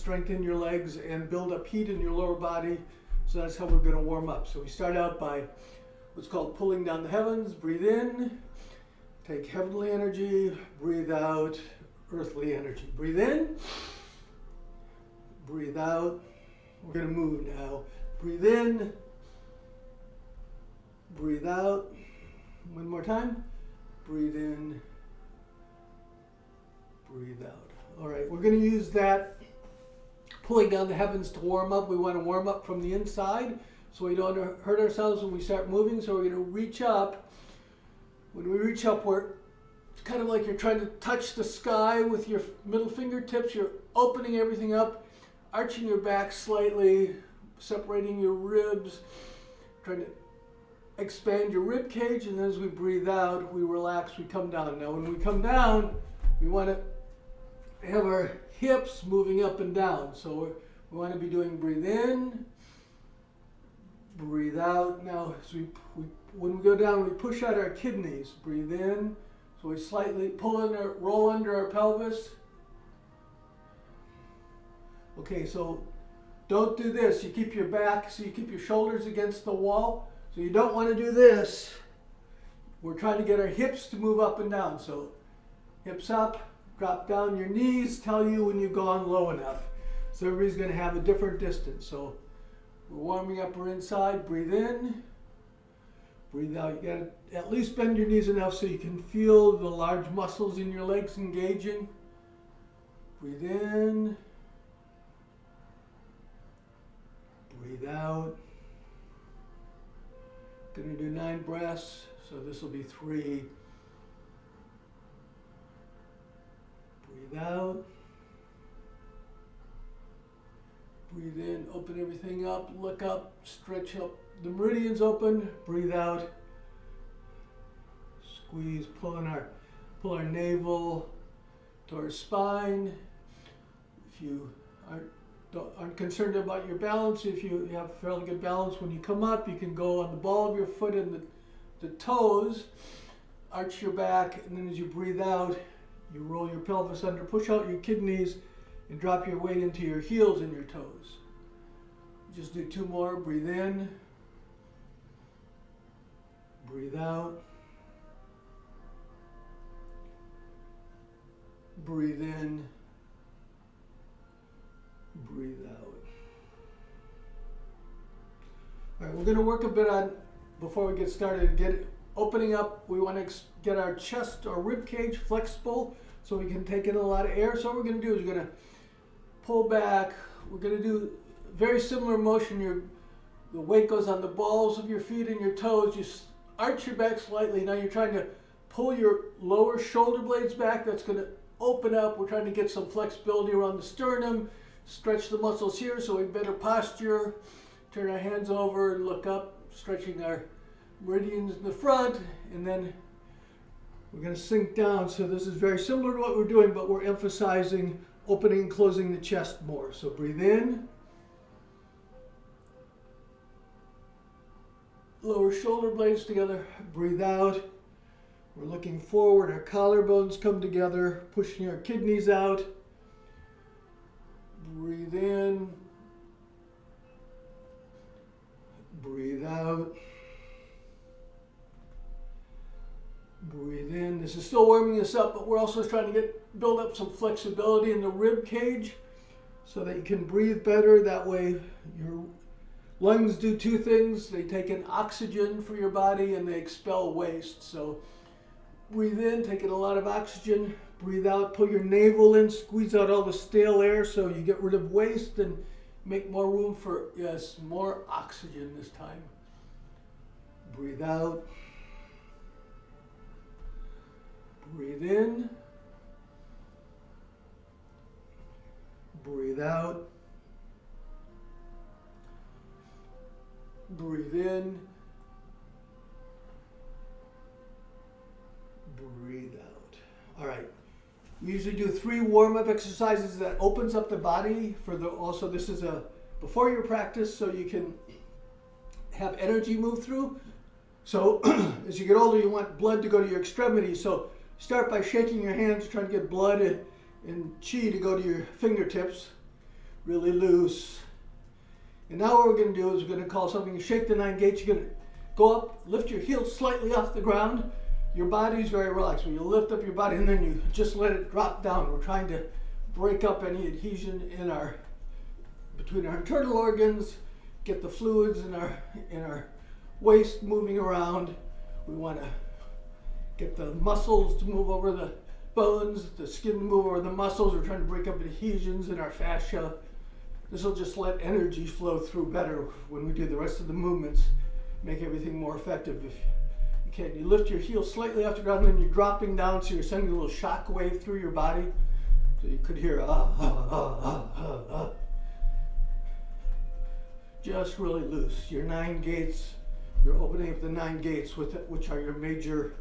strengthen your legs and build up heat in your lower body. So that's how we're going to warm up. So we start out by what's called pulling down the heavens. Breathe in, take heavenly energy, breathe out, earthly energy. Breathe in, breathe out. We're going to move now. Breathe in, breathe out. One more time. Breathe in, breathe out. All right, we're going to use that pulling down the heavens to warm up. We want to warm up from the inside so we don't hurt ourselves when we start moving. So we're going to reach up. When we reach up, it's kind of like you're trying to touch the sky with your middle fingertips. You're opening everything up, arching your back slightly, separating your ribs, trying to expand your rib cage. And as we breathe out, we relax, we come down. Now when we come down, we want to have our hips moving up and down. So we want to be doing breathe in, breathe out. Now as when we go down, we push out our kidneys. Breathe in. So we slightly pull in or roll under our pelvis. Okay, so don't do this. You keep your back, so you keep your shoulders against the wall. So you don't want to do this. We're trying to get our hips to move up and down. So hips up. Drop down. Your knees tell you when you've gone low enough. So everybody's going to have a different distance. So we're warming up our inside. Breathe in. Breathe out. You got to at least bend your knees enough so you can feel the large muscles in your legs engaging. Breathe in. Breathe out. Going to do 9 breaths. So this will be 3. Breathe out. Breathe in, open everything up, look up, stretch up. The meridians open, breathe out. Squeeze, pull our navel to our spine. If you aren't concerned about your balance, if you have fairly good balance when you come up, you can go on the ball of your foot and the toes, arch your back, and then as you breathe out, you roll your pelvis under, push out your kidneys, and drop your weight into your heels and your toes. Just do 2 more. Breathe in. Breathe out. Breathe in. Breathe out. All right, we're going to work a bit on, before we get started, opening up. We want to get our chest or rib cage flexible so we can take in a lot of air. So what we're going to do is we're going to pull back. We're going to do very similar motion. The weight goes on the balls of your feet and your toes. You arch your back slightly. Now you're trying to pull your lower shoulder blades back. That's going to open up. We're trying to get some flexibility around the sternum. Stretch the muscles here so we have better posture. Turn our hands over and look up, stretching our meridians in the front, and then we're going to sink down. So this is very similar to what we're doing, but we're emphasizing opening and closing the chest more. So breathe in. Lower shoulder blades together. Breathe out. We're looking forward. Our collarbones come together, pushing our kidneys out. Breathe in. Breathe out. Breathe in. This is still warming us up, but we're also trying to build up some flexibility in the rib cage so that you can breathe better. That way your lungs do 2 things. They take in oxygen for your body and they expel waste. So breathe in, take in a lot of oxygen. Breathe out, pull your navel in, squeeze out all the stale air so you get rid of waste and make more room for, yes, more oxygen this time. Breathe out. Breathe in. Breathe out. Breathe in. Breathe out. All right. We usually do 3 warm-up exercises that opens up the body also this is before your practice so you can have energy move through. So as you get older, you want blood to go to your extremities. So start by shaking your hands, trying to get blood and chi to go to your fingertips. really loose. And now what we're going to do is we're going to call something shake the 9 gates. You're going to go up, lift your heels slightly off the ground. Your body's very relaxed. When you lift up your body and then you just let it drop down. We're trying to break up any adhesion in between our internal organs, get the fluids in our waist moving around. We want to get the muscles to move over the bones, the skin to move over the muscles. We're trying to break up adhesions in our fascia. This will just let energy flow through better when we do the rest of the movements, make everything more effective. If you can, you lift your heels slightly off the ground, and then you're dropping down, so you're sending a little shock wave through your body. So you could hear just really loose. Your 9 gates, you're opening up the 9 gates, which are your major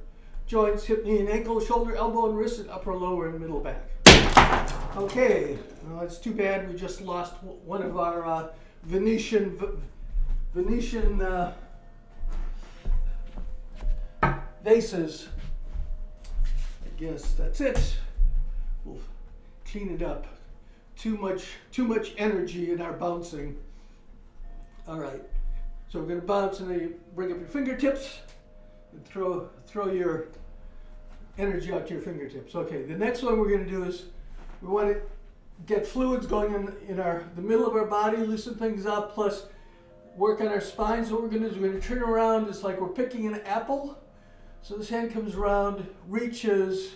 joints: hip, knee, and ankle, shoulder, elbow, and wrist, and upper, lower, and middle back. Okay, well, it's too bad we just lost one of our Venetian vases. I guess that's it. We'll clean it up. Too much energy in our bouncing. All right, so we're going to bounce, and then you bring up your fingertips and throw your energy out to your fingertips. Okay, the next one we're going to do is we want to get fluids going in the middle of our body, loosen things up, plus work on our spine. So what we're going to do is we're going to turn around. It's like we're picking an apple. So this hand comes around, reaches,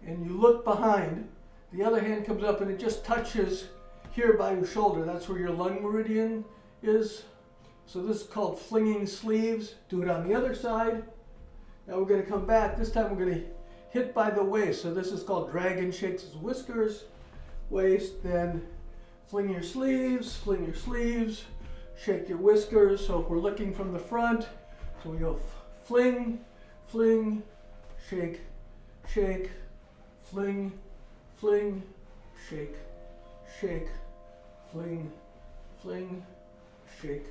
and you look behind. The other hand comes up and it just touches here by your shoulder. That's where your lung meridian is. So this is called flinging sleeves. Do it on the other side. Now we're going to come back. This time we're going to hit by the waist. So this is called dragon shakes his whiskers. Waist, then fling your sleeves, shake your whiskers. So if we're looking from the front, so we go fling, fling, shake, shake, fling, fling, shake, shake, fling, fling, shake,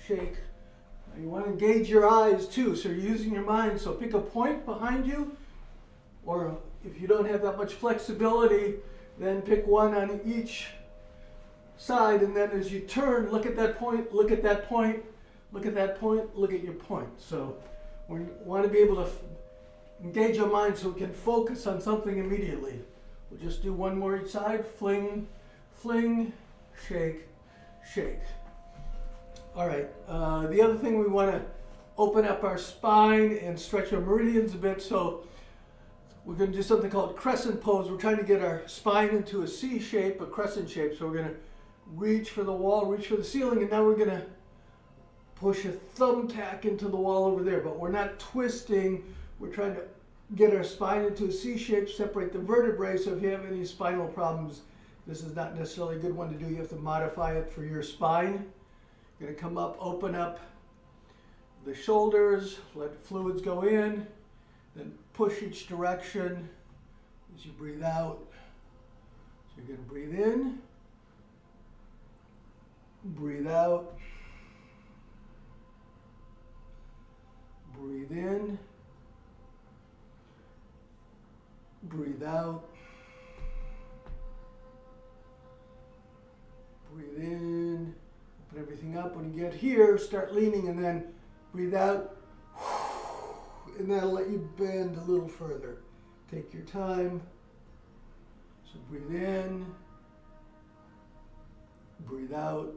shake. Now you want to engage your eyes too, so you're using your mind. So pick a point behind you, or if you don't have that much flexibility, then pick one on each side, and then as you turn, look at that point, look at that point, look at that point, look at your point. So we want to be able to engage our mind so we can focus on something immediately. We'll just do one more each side. Fling, fling, shake, shake. All right, the other thing, we want to open up our spine and stretch our meridians a bit. So we're going to do something called crescent pose. We're trying to get our spine into a C shape, a crescent shape. So we're going to reach for the wall, reach for the ceiling, and now we're going to push a thumbtack into the wall over there. But we're not twisting. We're trying to get our spine into a C shape, separate the vertebrae. So if you have any spinal problems, this is not necessarily a good one to do. You have to modify it for your spine. You're going to come up, open up the shoulders, let fluids go in, then push each direction as you breathe out. So you're going to breathe in, breathe out, breathe in, breathe out, breathe in, open everything up. When you get here, start leaning and then breathe out. And that'll let you bend a little further. Take your time. So breathe in, breathe out,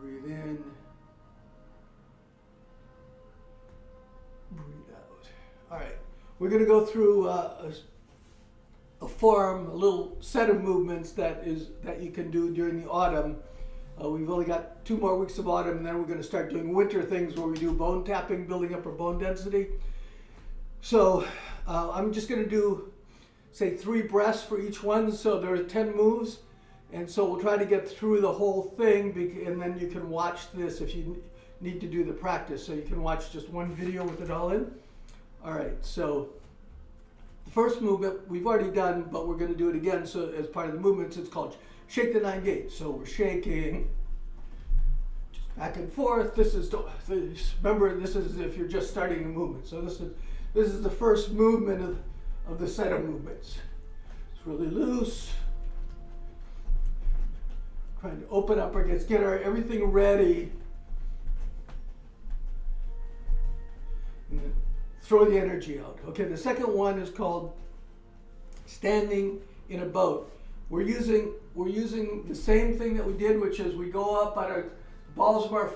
breathe in, breathe out. All right, we're going to go through a little set of movements that you can do during the autumn. We've only got 2 more weeks of autumn, and then we're going to start doing winter things where we do bone tapping, building up our bone density. So I'm just going to do, say, 3 breaths for each one. So there are 10 moves, and so we'll try to get through the whole thing, and then you can watch this if you need to do the practice. So you can watch just one video with it all in. All right, so the first movement we've already done, but we're going to do it again. So as part of the movements, it's called shake the 9 gates. So we're shaking just back and forth. Remember, this is if you're just starting the movement. So this is the first movement of the set of movements. So It's really loose. Trying to open up our gates, get our everything ready. And then throw the energy out. Okay, the second one is called standing in a boat. We're using the same thing that we did, which is we go up on our balls of our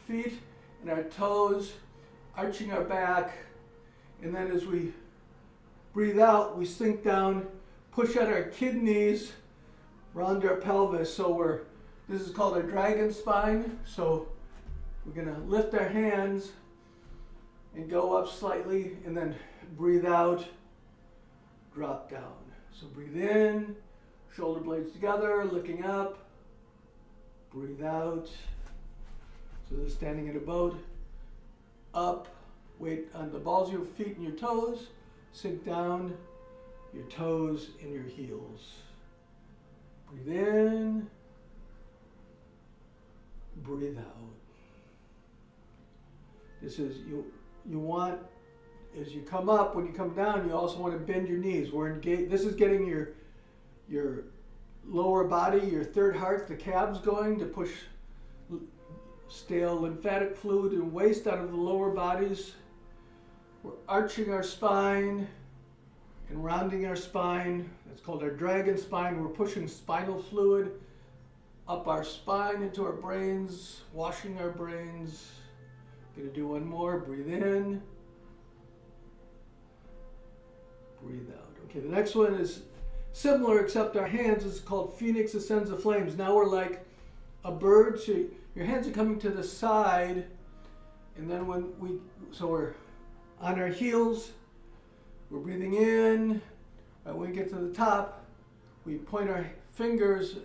feet and our toes, arching our back, and then as we breathe out, we sink down, push out our kidneys around our pelvis. So this is called our dragon spine. So we're gonna lift our hands and go up slightly, and then breathe out, drop down. So breathe in, shoulder blades together, looking up, breathe out. So this is standing in a boat, up, weight on the balls of your feet and your toes, sink down, your toes and your heels. Breathe in, breathe out. This is, you want, as you come up, when you come down, you also want to bend your knees. This is getting your lower body, your third heart, the calves going to push stale lymphatic fluid and waste out of the lower bodies. We're arching our spine and rounding our spine. That's called our dragon spine. We're pushing spinal fluid up our spine into our brains, washing our brains. Gonna do one more. Breathe in, breathe out. Okay, the next one is similar, except our hands is called Phoenix Ascends the Flames. Now we're like a bird, so your hands are coming to the side, and then so we're on our heels, we're breathing in. When we get to the top, we point our fingers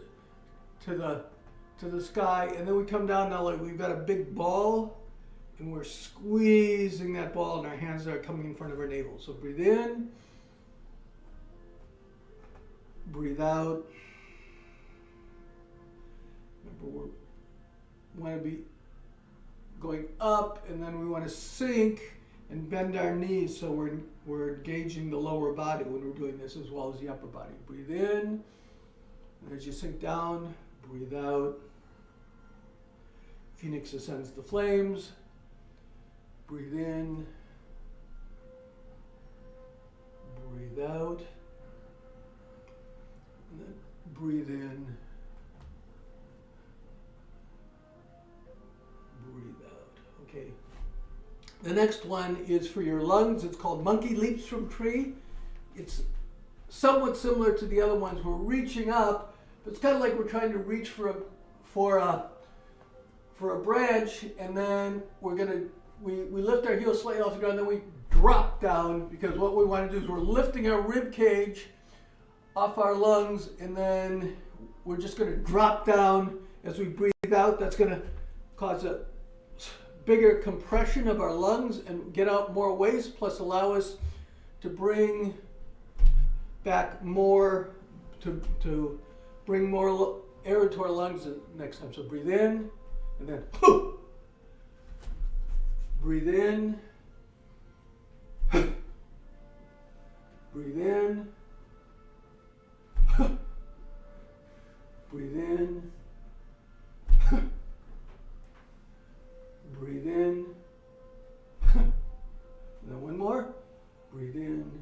to the sky, and then we come down. Now like we've got a big ball, and we're squeezing that ball, and our hands are coming in front of our navel. So breathe in, breathe out. Remember, we want to be going up, and then we want to sink and bend our knees, so we're engaging the lower body when we're doing this, as well as the upper body. Breathe in, and as you sink down, breathe out. Phoenix ascends the flames. Breathe in, breathe out, and then breathe in, breathe out. Okay. The next one is for your lungs. It's called Monkey Leaps from Tree. It's somewhat similar to the other ones. We're reaching up, but it's kind of like we're trying to reach for a branch, and then we lift our heels slightly off the ground, then we drop down, because what we want to do is we're lifting our rib cage off our lungs, and then we're just going to drop down as we breathe out. That's going to cause a bigger compression of our lungs and get out more waste, plus allow us to bring back more, to bring more air into our lungs next time. So breathe in, and then breathe in, breathe in, breathe in, breathe in, and then one more, breathe in.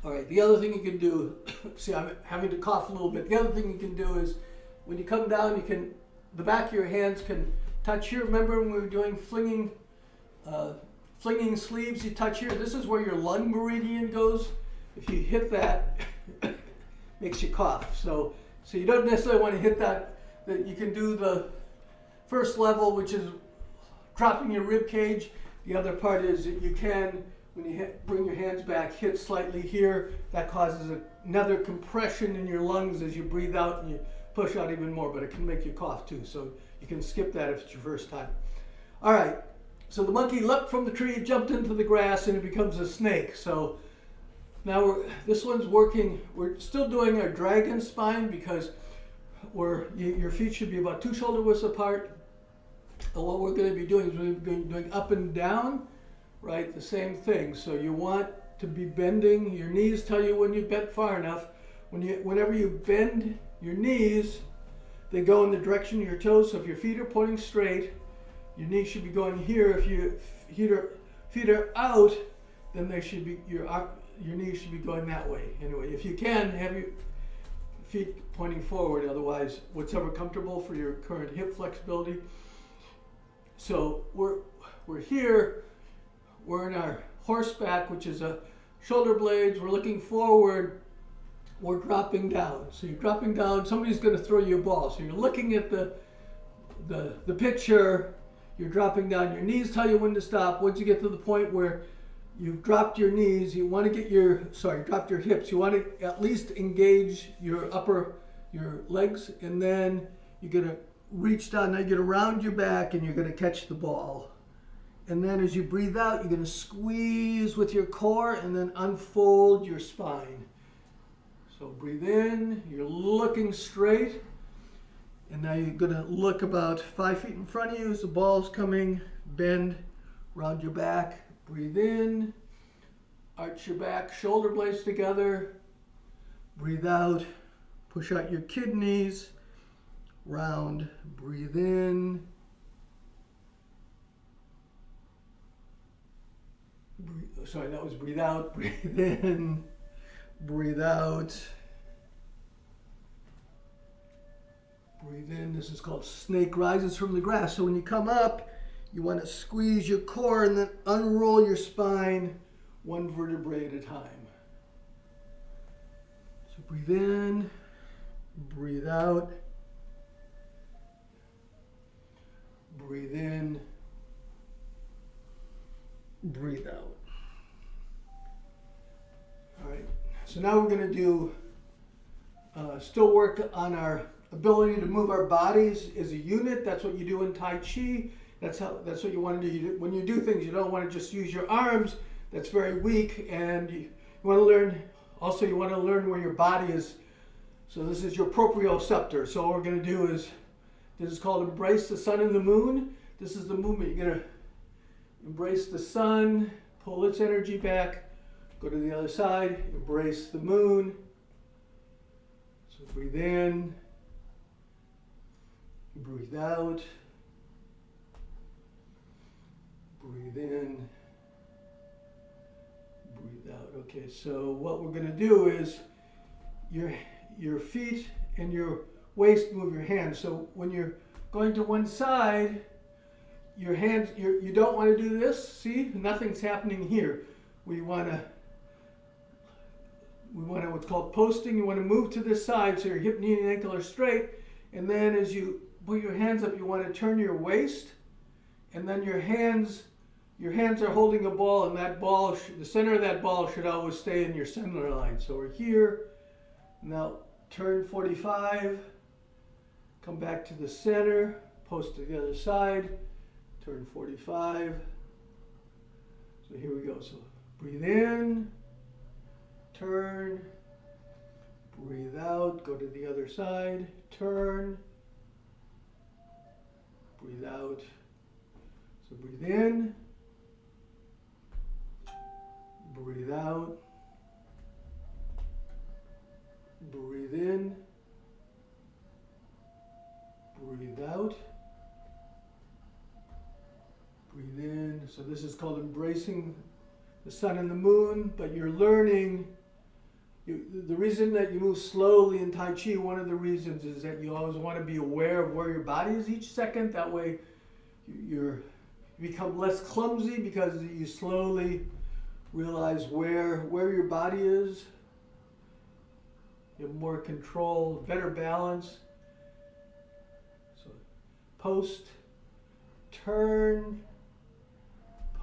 All right, the other thing you can do, see I'm having to cough a little bit, the other thing you can do is when you come down, the back of your hands can touch here. Remember when we were doing flinging sleeves, you touch here. This is where your lung meridian goes. If you hit that, makes you cough. So you don't necessarily want to hit that. That you can do the first level, which is dropping your rib cage. The other part is that you can, when you bring your hands back, hit slightly here. That causes another compression in your lungs as you breathe out and you push out even more, but it can make you cough too. So you can skip that if it's your first time. All right, so the monkey leapt from the tree, jumped into the grass, and it becomes a snake. So now this one's working. We're still doing our dragon spine, because your feet should be about 2 shoulder widths apart. And what we're going to be doing is we're going to be doing up and down, right? The same thing. So you want to be bending. Your knees tell you when you bent far enough. Whenever you bend your knees, they go in the direction of your toes. So if your feet are pointing straight, your knees should be going here. If your feet are out, then they should be your knees should be going that way. Anyway, if you can, have your feet pointing forward. Otherwise, whatever comfortable for your current hip flexibility. So we're here. We're in our horseback, which is a shoulder blades. We're looking forward. We're dropping down. So you're dropping down. Somebody's going to throw you a ball. So you're looking at the picture. You're dropping down. Your knees tell you when to stop. Once you get to the point where you've dropped your knees, you want to get dropped your hips. You want to at least engage your legs, and then you're going to reach down. Now you're going to round your back, and you're going to catch the ball. And then as you breathe out, you're going to squeeze with your core, and then unfold your spine. So breathe in, you're looking straight, and now you're going to look about 5 feet in front of you as the ball's coming. Bend, round your back, breathe in, arch your back, shoulder blades together, breathe out, push out your kidneys, round, breathe in, that was breathe out, breathe in, breathe out. Breathe in. This is called snake rises from the grass. So when you come up, you want to squeeze your core and then unroll your spine one vertebrae at a time. So breathe in, breathe out. Breathe in, breathe out. All right. So now we're going to do still work on our ability to move our bodies as a unit. That's what you do in Tai Chi. That's what you want to do. When you do things, you don't want to just use your arms. That's very weak. And you want to learn. Also, you want to learn where your body is. So this is your proprioceptor. So what we're going to do is, this is called embrace the sun and the moon. This is the movement. You're going to embrace the sun, pull its energy back. Go to the other side, embrace the moon. So breathe in, breathe out, breathe in, breathe out. Okay, so what we're going to do is your feet and your waist move your hands. So when you're going to one side, your hands, you don't want to do this. See, nothing's happening here. We want to what's called posting. You want to move to this side so your hip, knee, and ankle are straight. And then as you put your hands up, you want to turn your waist. And then your hands are holding a ball, and that ball, the center of that ball should always stay in your center line. So we're here. Now turn 45. Come back to the center. Post to the other side. Turn 45. So here we go. So breathe in. Turn, breathe out, go to the other side, turn, breathe out. So breathe in, breathe out, breathe in, breathe out, breathe in. So this is called embracing the sun and the moon, but you're learning. The reason that you move slowly in Tai Chi, one of the reasons is that you always want to be aware of where your body is each second. That way you become less clumsy because you slowly realize where your body is. You have more control, better balance. So post, turn,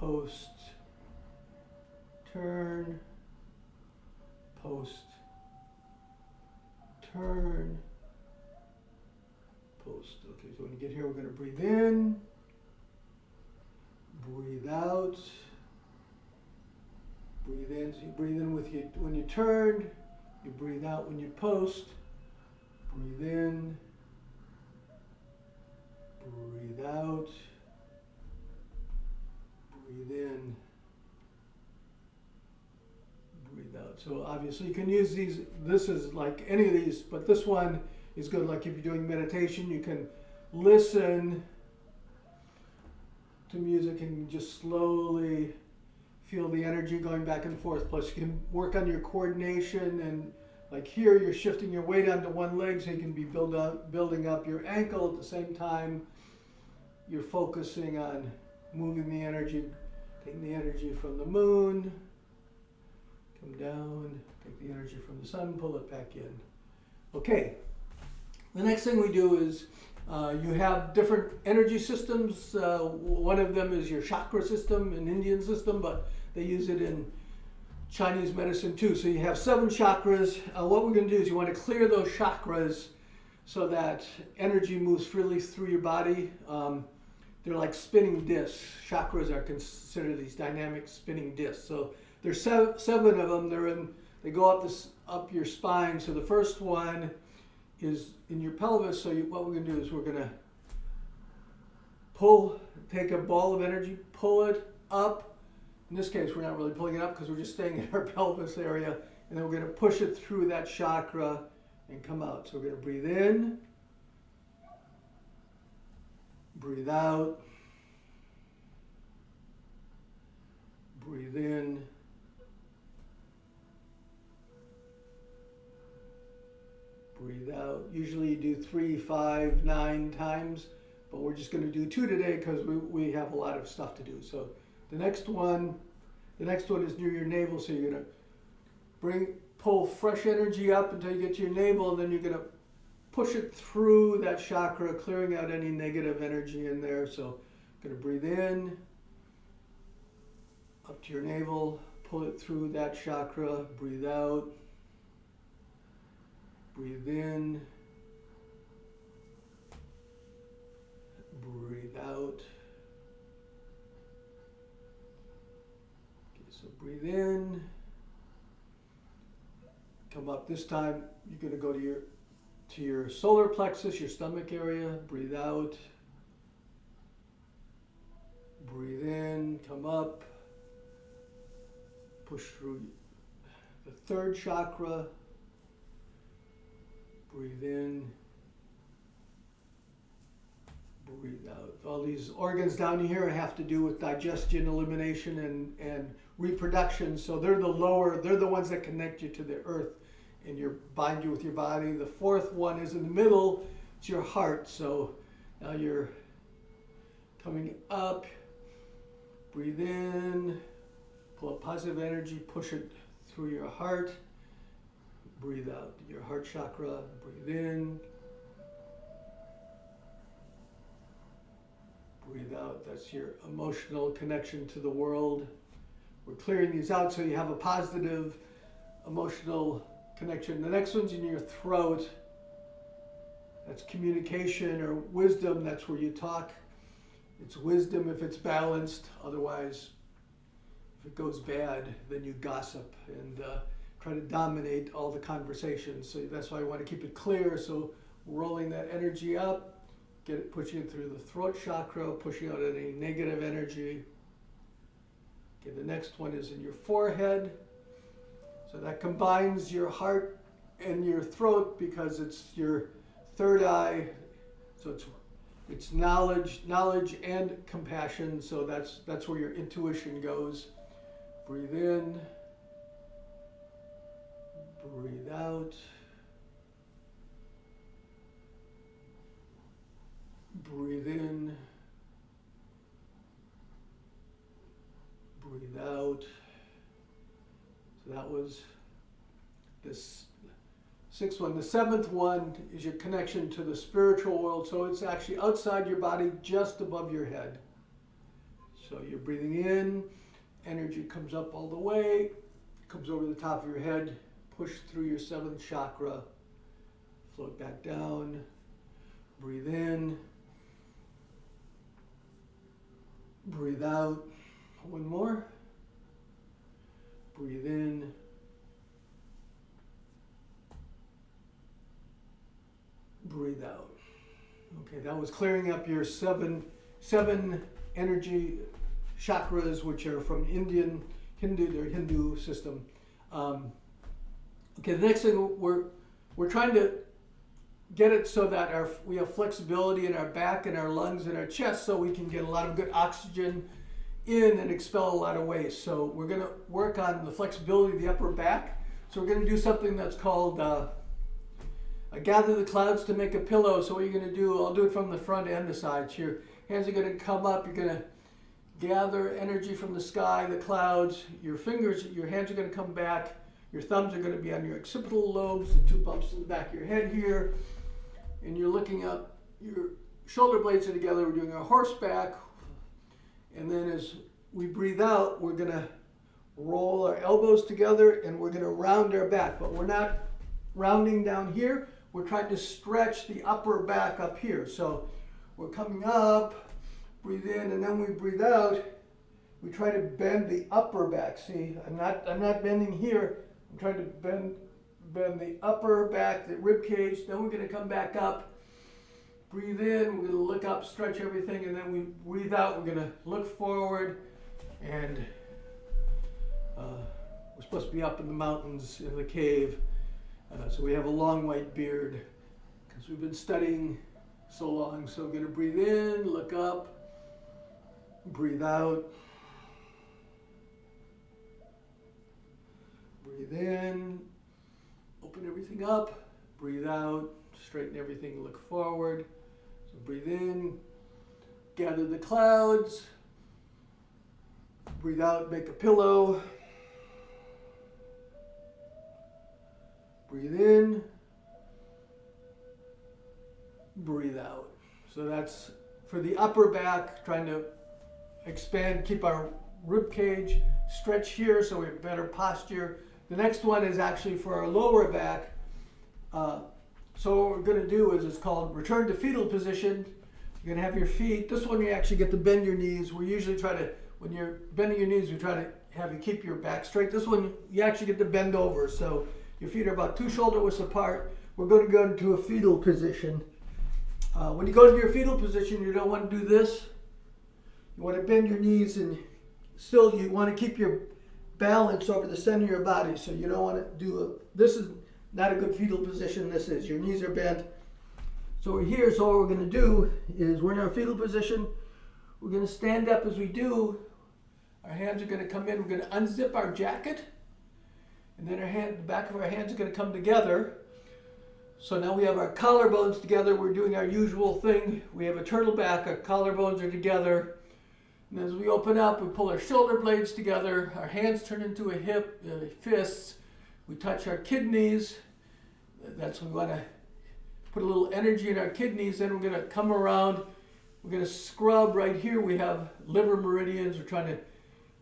post, turn, post, turn, post. Okay, so when you get here, we're going to breathe in, breathe out, breathe in. So you breathe in with you when you turn, you breathe out when you post, breathe in, breathe out, breathe in, out. So obviously you can use these, this is like any of these, but this one is good like if you're doing meditation, you can listen to music and just slowly feel the energy going back and forth. Plus you can work on your coordination, and like here you're shifting your weight onto one leg so you can be building up your ankle at the same time. You're focusing on moving the energy, taking the energy from the moon, come down, take the energy from the sun, pull it back in. Okay, the next thing we do is you have different energy systems. One of them is your chakra system, an Indian system, but they use it in Chinese medicine too. So you have 7 chakras. What we're going to do is you want to clear those chakras so that energy moves freely through your body. They're like spinning discs. Chakras are considered these dynamic spinning discs. So there's 7 of them. They go up your spine. So the first one is in your pelvis. So what we're going to do is we're going to take a ball of energy, pull it up. In this case, we're not really pulling it up because we're just staying in our pelvis area. And then we're going to push it through that chakra and come out. So we're going to breathe in, breathe out, breathe in, breathe out. Usually you do 3, 5, 9 times, but we're just going to do 2 today because we have a lot of stuff to do. So the next one is near your navel. So you're going to pull fresh energy up until you get to your navel, and then you're going to push it through that chakra, clearing out any negative energy in there. So I'm going to breathe in, up to your navel, pull it through that chakra, breathe out, breathe in, breathe out. Okay, so breathe in, come up. This time you're going to go to your solar plexus, your stomach area, breathe out, breathe in, come up, push through the 3rd chakra, breathe in, breathe out. All these organs down here have to do with digestion, elimination, and reproduction. So they're the ones that connect you to the earth and bind you with your body. The 4th one is in the middle, it's your heart. So now you're coming up, breathe in, pull up positive energy, push it through your heart, breathe out your heart chakra, breathe in, breathe out. That's your emotional connection to the world. We're clearing these out so you have a positive emotional connection. The next one's in your throat. That's communication or wisdom. That's where you talk. It's wisdom if it's balanced. Otherwise, if it goes bad, then you gossip and try to dominate all the conversations. So that's why I want to keep it clear. So rolling that energy up, pushing it through the throat chakra, pushing out any negative energy. Okay, the next one is in your forehead. So that combines your heart and your throat because it's your 3rd eye. So it's knowledge and compassion. So that's where your intuition goes. Breathe in, breathe out, breathe in, breathe out. So that was this 6th one. The 7th one is your connection to the spiritual world. So it's actually outside your body, just above your head. So you're breathing in, energy comes up all the way, comes over the top of your head, push through your 7th chakra, float back down, breathe in, breathe out. One more. Breathe in. Breathe out. Okay, that was clearing up your seven energy chakras, which are from Hindu system. Okay, the next thing we're trying to get it so that we have flexibility in our back and our lungs and our chest, so we can get a lot of good oxygen in and expel a lot of waste. So we're going to work on the flexibility of the upper back. So we're going to do something that's called gather the clouds to make a pillow. So what you're going to do, I'll do it from the front and the sides. Your hands are going to come up. You're going to gather energy from the sky, the clouds. Your hands are going to come back. Your thumbs are going to be on your occipital lobes, the two bumps in the back of your head here. And you're looking up, your shoulder blades are together. We're doing a horseback. And then as we breathe out, we're going to roll our elbows together and we're going to round our back. But we're not rounding down here. We're trying to stretch the upper back up here. So we're coming up, breathe in, and then we breathe out. We try to bend the upper back. See, I'm not bending here. I'm trying to bend the upper back, the rib cage. Then we're going to come back up. Breathe in, we're going to look up, stretch everything, and then we breathe out. We're going to look forward, and we're supposed to be up in the mountains in the cave. So we have a long white beard because we've been studying so long. So we're going to breathe in, look up, breathe out. Breathe in, open everything up, breathe out, straighten everything, look forward. So breathe in, gather the clouds, breathe out, make a pillow. Breathe in, breathe out. So that's for the upper back, trying to expand, keep our rib cage stretch here so we have better posture. The next one is actually for our lower back. So what we're going to do is it's called return to fetal position. You're going to have your feet. This one you actually get to bend your knees. We usually try to, when you're bending your knees, we try to have you keep your back straight. This one you actually get to bend over. So your feet are about 2 shoulder widths apart. We're going to go into a fetal position. When you go into your fetal position, you don't want to do this. You want to bend your knees, and still you want to keep your balance over the center of your body. So you don't want to do this is not a good fetal position. This is, your knees are bent. So we're here, so what we're going to do is we're in our fetal position. We're going to stand up as we do. Our hands are going to come in. We're going to unzip our jacket. And then the back of our hands are going to come together. So now we have our collarbones together. We're doing our usual thing. We have a turtle back. Our collarbones are together. And as we open up, we pull our shoulder blades together. Our hands turn into a fists. We touch our kidneys. That's when we want to put a little energy in our kidneys. Then we're going to come around. We're going to scrub right here. We have liver meridians. We're trying to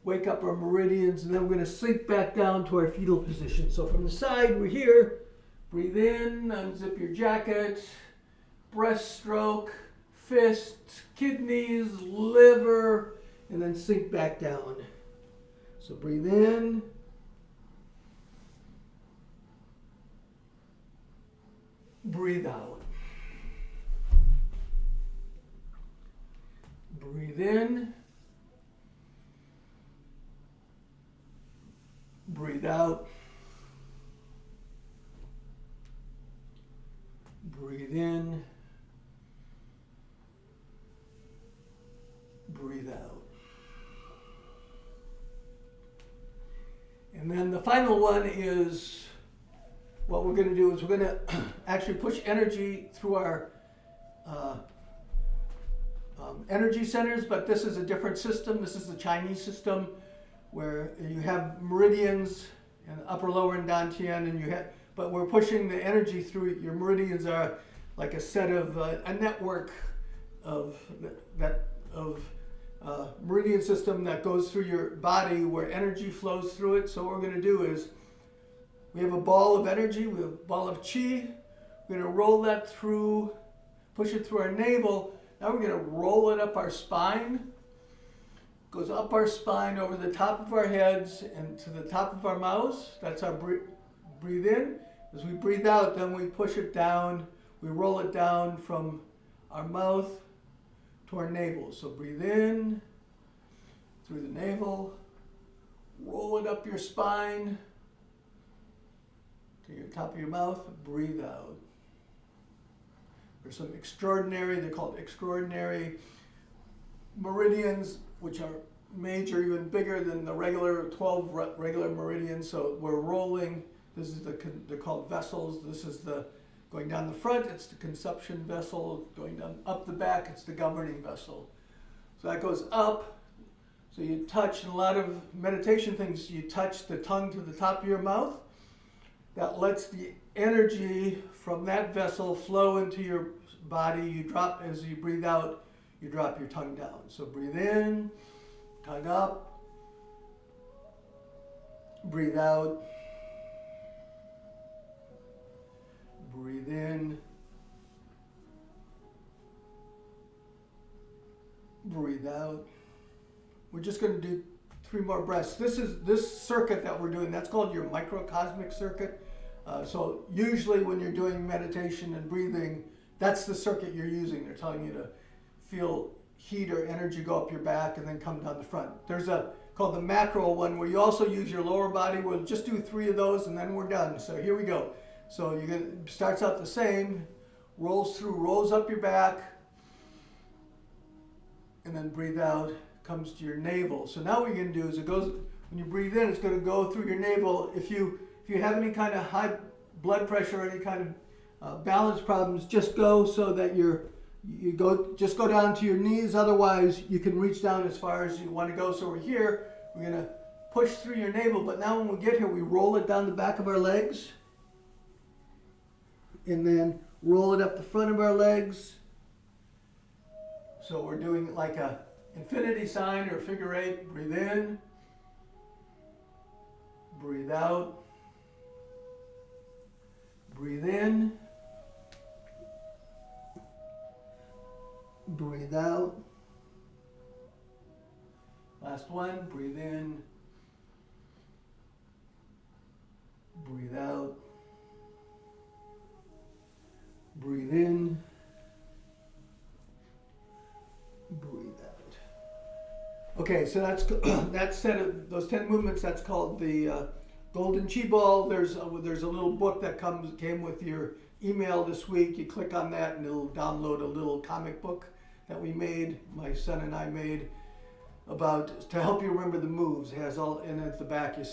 wake up our meridians, and then we're going to sink back down to our fetal position. So from the side, we're here. Breathe in, unzip your jacket, breaststroke, fist, kidneys, liver, and then sink back down. So breathe in. Breathe out. Breathe in. Breathe out. Breathe in. Breathe out. And then the final one is, what we're going to do is we're going to actually push energy through our energy centers, but this is a different system. This is the Chinese system, where you have meridians and upper, lower, and dantian, and but we're pushing the energy through. Your meridians are like a set of a network of meridian system that goes through your body, where energy flows through it. So what we're going to do is we have a ball of energy, we have a ball of chi. We're going to roll that through, push it through our navel. Now we're going to roll it up our spine. Goes up our spine, over the top of our heads, and to the top of our mouths. That's our breathe in. As we breathe out, then we push it down. We roll it down from our mouth to our navel. So breathe in through the navel. Roll it up your spine. to your top of your mouth, breathe out. There's some extraordinary, they're called extraordinary meridians, which are major, even bigger than the regular 12 regular meridians. So we're rolling. This is they're called vessels. This is the going down the front, it's the consumption vessel. Going down up the back, it's the governing vessel. So that goes up. So you touch, in a lot of meditation things, you touch the tongue to the top of your mouth. That lets the energy from that vessel flow into your body. You drop, as you breathe out, you drop your tongue down. So breathe in, tongue up, breathe out, breathe in, breathe out. We're just going to do 3 more breaths. This circuit that we're doing, that's called your microcosmic circuit. So usually when you're doing meditation and breathing, that's the circuit you're using. They're telling you to feel heat or energy go up your back and then come down the front. There's a called the macro one where you also use your lower body. We'll just do 3 of those and then we're done. So here we go. So you're gonna starts out the same, rolls through, rolls up your back, and then breathe out, comes to your navel. So now what you're gonna do is it goes, when you breathe in, it's gonna go through your navel. If you have any kind of high blood pressure or any kind of balance problems, just go so that just go down to your knees. Otherwise, you can reach down as far as you want to go. So we're here, we're gonna push through your navel, but now when we get here, we roll it down the back of our legs, and then roll it up the front of our legs. So we're doing like a infinity sign or figure 8. Breathe in, breathe out, breathe in, breathe out. Last one, breathe in, breathe out, breathe in, breathe out. Okay, so that set of those 10 movements. That's called the Golden Chi Ball. There's a little book that came with your email this week. You click on that and it'll download a little comic book that we made, my son and I made, to help you remember the moves. It has all, and at the back it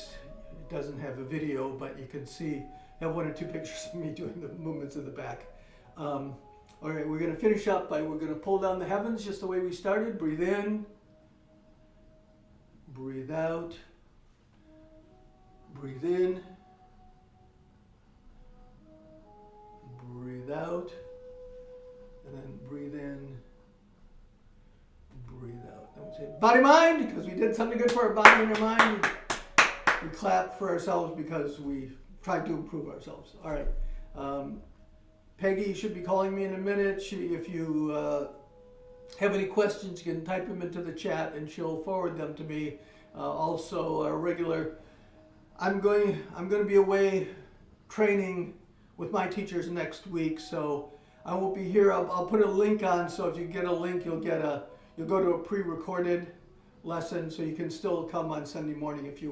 doesn't have a video, but you can have 1 or 2 pictures of me doing the movements in the back. All right, we're going to finish up we're going to pull down the heavens just the way we started. Breathe in, breathe out, breathe in, breathe out, and then breathe in, breathe out. Then we say body mind, because we did something good for our body and our mind. We clap for ourselves because we tried to improve ourselves. All right. Peggy should be calling me in a minute. If you have any questions, you can type them into the chat and she'll forward them to me. Also, I'm going to be away training with my teachers next week, so I won't be here. I'll put a link on, so if you get a link, you'll go to a pre-recorded lesson, so you can still come on Sunday morning if you